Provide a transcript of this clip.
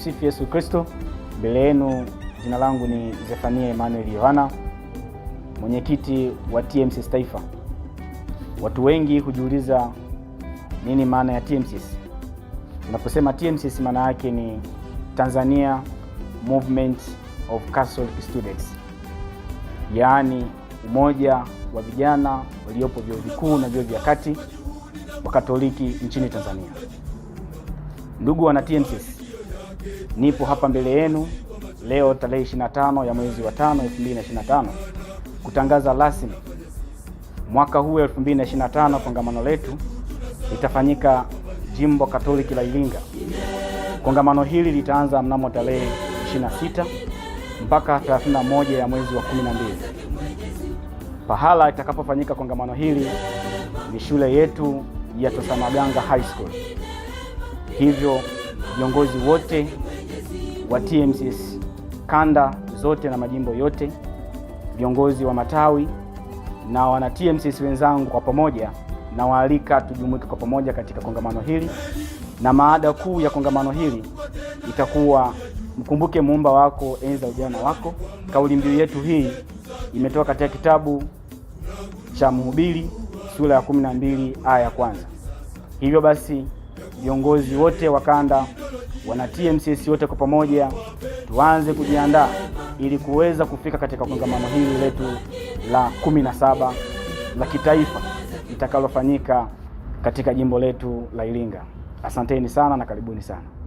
Tumsifu Yesu Kristo. Mbele yenu, jina langu ni Zefania Emmanuel Yohana, mwenyekiti wa TMCC Taifa. Watu wengi hujiuliza nini maana ya TMCC. Tunaposema TMCC maana yake ni Tanzania Movement of Catholic Students, yaani umoja wa vijana waliopo vyuo vikuu na vyuo vya kati wa Katoliki nchini Tanzania. Ndugu wana TMCC, nipo hapa mbele yenu leo tarehe 25 ya mwezi wa 5 2025 kutangaza rasmi mwaka huu 2025 kongamano letu litafanyika Jimbo Katoliki la Iringa. Kongamano hili litaanza mnamo tarehe 26 mpaka 31 ya mwezi wa 12. Pahala itakapofanyika kongamano hili ni shule yetu ya Tosamaganga High School. Hivyo viongozi wote wa TMCC kanda zote na majimbo yote, viongozi wa matawi na wana TMCC wenzangu, kwa pamoja na waalika tujumuike kwa pamoja katika kongamano hili. Na maada kuu ya kongamano hili itakuwa mkumbuke muumba wako, enza ujana wako. Kauli mbiu yetu hii imetoka katika kitabu cha Mhubiri sura ya 12 aya ya kwanza. Hivyo basi viongozi wote wa kanda, wana TMCC wote kwa pamoja tuanze kujiandaa ili kuweza kufika katika kongamano hili letu la 17 la kitaifa litakalofanyika katika jimbo letu la Iringa. Asanteni sana na karibuni sana.